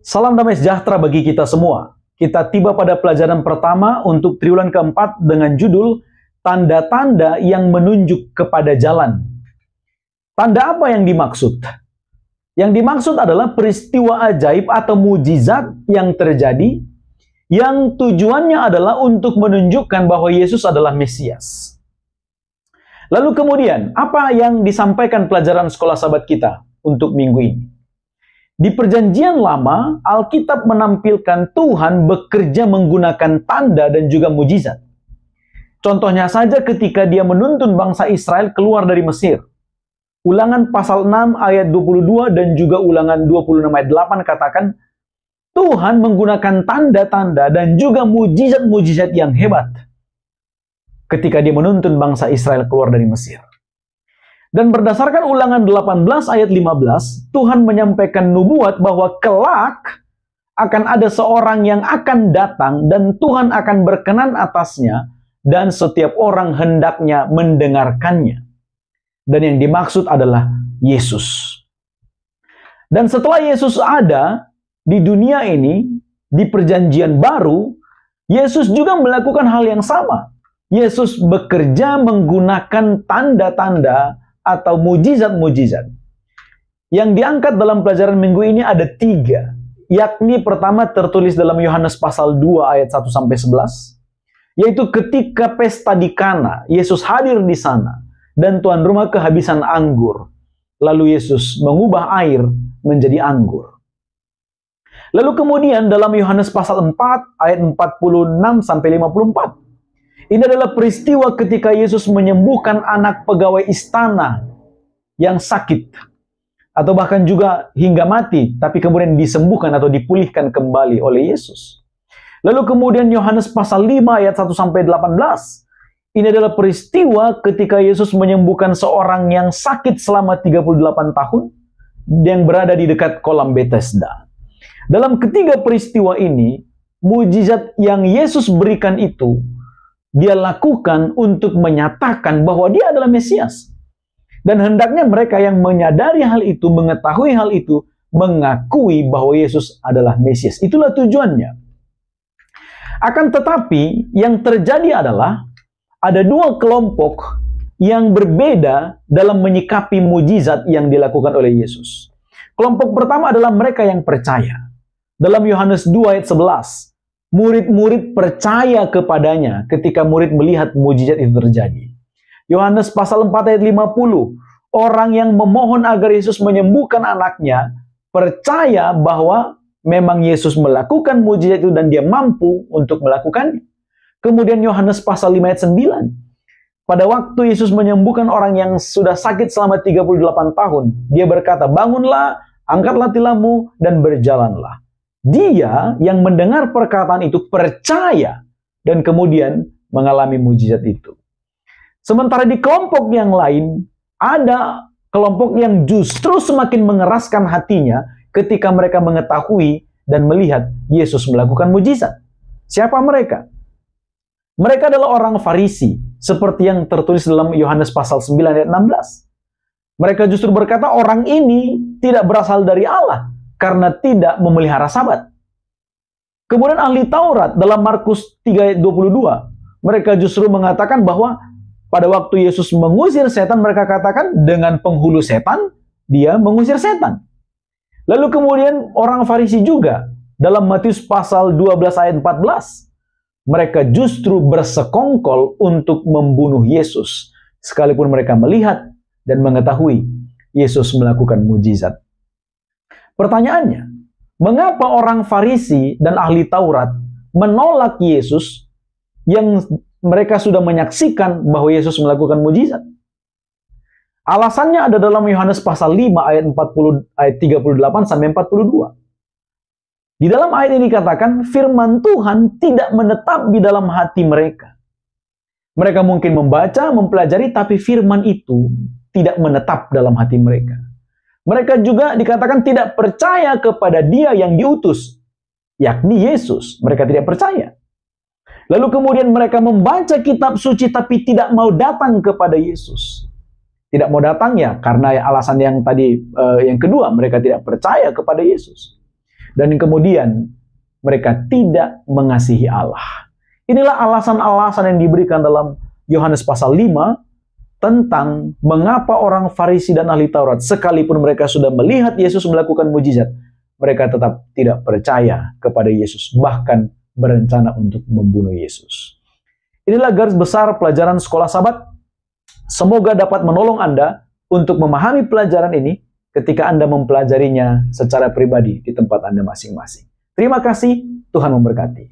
Salam damai sejahtera bagi kita semua. Kita tiba pada pelajaran pertama untuk triwulan keempat dengan judul Tanda-tanda yang menunjuk kepada jalan. Tanda apa yang dimaksud? Yang dimaksud adalah peristiwa ajaib atau mujizat yang terjadi yang tujuannya adalah untuk menunjukkan bahwa Yesus adalah Mesias. Lalu kemudian, apa yang disampaikan pelajaran sekolah sahabat kita untuk minggu ini? Di Perjanjian Lama, Alkitab menampilkan Tuhan bekerja menggunakan tanda dan juga mujizat. Contohnya saja ketika dia menuntun bangsa Israel keluar dari Mesir. Ulangan pasal 6 ayat 22 dan juga Ulangan 26 ayat 8 katakan, Tuhan menggunakan tanda-tanda dan juga mujizat-mujizat yang hebat ketika dia menuntun bangsa Israel keluar dari Mesir. Dan berdasarkan Ulangan 18 ayat 15, Tuhan menyampaikan nubuat bahwa kelak akan ada seorang yang akan datang dan Tuhan akan berkenan atasnya dan setiap orang hendaknya mendengarkannya. Dan yang dimaksud adalah Yesus. Dan setelah Yesus ada di dunia ini, di perjanjian baru, Yesus juga melakukan hal yang sama. Yesus bekerja menggunakan tanda-tanda atau mujizat-mujizat. Yang diangkat dalam pelajaran minggu ini ada 3. Yakni pertama tertulis dalam Yohanes pasal 2 ayat 1-11. Yaitu ketika pesta di Kana, Yesus hadir di sana. Dan tuan rumah kehabisan anggur. Lalu Yesus mengubah air menjadi anggur. Lalu kemudian dalam Yohanes pasal 4 ayat 46-54. Ini adalah peristiwa ketika Yesus menyembuhkan anak pegawai istana yang sakit. Atau bahkan juga hingga mati, tapi kemudian disembuhkan atau dipulihkan kembali oleh Yesus. Lalu kemudian Yohanes pasal 5 ayat 1-18. Ini adalah peristiwa ketika Yesus menyembuhkan seorang yang sakit selama 38 tahun yang berada di dekat kolam Bethesda. Dalam ketiga peristiwa ini, mujizat yang Yesus berikan itu dia lakukan untuk menyatakan bahwa dia adalah Mesias. Dan hendaknya mereka yang menyadari hal itu, mengetahui hal itu, mengakui bahwa Yesus adalah Mesias. Itulah tujuannya. Akan tetapi, yang terjadi adalah ada 2 kelompok yang berbeda dalam menyikapi mujizat yang dilakukan oleh Yesus. Kelompok pertama adalah mereka yang percaya. Dalam Yohanes 2 ayat 11, murid-murid percaya kepadanya ketika murid melihat mujizat itu terjadi. Yohanes pasal 4 ayat 50, orang yang memohon agar Yesus menyembuhkan anaknya, percaya bahwa memang Yesus melakukan mujizat itu dan dia mampu untuk melakukannya. Kemudian Yohanes pasal 5 ayat 9. Pada waktu Yesus menyembuhkan orang yang sudah sakit selama 38 tahun, dia berkata, bangunlah, angkatlah tilammu, dan berjalanlah. Dia yang mendengar perkataan itu percaya dan kemudian mengalami mujizat itu. Sementara di kelompok yang lain, ada kelompok yang justru semakin mengeraskan hatinya ketika mereka mengetahui dan melihat Yesus melakukan mujizat. Siapa mereka? Mereka adalah orang Farisi, seperti yang tertulis dalam Yohanes pasal 9 ayat 16. Mereka justru berkata, orang ini tidak berasal dari Allah, karena tidak memelihara Sabat. Kemudian ahli Taurat dalam Markus 3 ayat 22, mereka justru mengatakan bahwa pada waktu Yesus mengusir setan, mereka katakan dengan penghulu setan, dia mengusir setan. Lalu kemudian orang Farisi juga, dalam Matius pasal 12 ayat 14, mereka justru bersekongkol untuk membunuh Yesus, sekalipun mereka melihat dan mengetahui Yesus melakukan mujizat. Pertanyaannya, mengapa orang Farisi dan ahli Taurat menolak Yesus yang mereka sudah menyaksikan bahwa Yesus melakukan mujizat? Alasannya ada dalam Yohanes pasal 5 ayat 38 sampai 42. Di dalam ayat ini dikatakan firman Tuhan tidak menetap di dalam hati mereka. Mereka mungkin membaca, mempelajari, tapi firman itu tidak menetap dalam hati mereka. Mereka juga dikatakan tidak percaya kepada Dia yang diutus, yakni Yesus. Mereka tidak percaya. Lalu kemudian mereka membaca kitab suci tapi tidak mau datang kepada Yesus. Tidak mau datang ya karena alasan yang tadi yang kedua, mereka tidak percaya kepada Yesus. Dan kemudian mereka tidak mengasihi Allah. Inilah alasan-alasan yang diberikan dalam Yohanes pasal 5 tentang mengapa orang Farisi dan ahli Taurat, sekalipun mereka sudah melihat Yesus melakukan mujizat, mereka tetap tidak percaya kepada Yesus, bahkan berencana untuk membunuh Yesus. Inilah garis besar pelajaran sekolah Sabat. Semoga dapat menolong Anda untuk memahami pelajaran ini ketika Anda mempelajarinya secara pribadi di tempat Anda masing-masing. Terima kasih, Tuhan memberkati.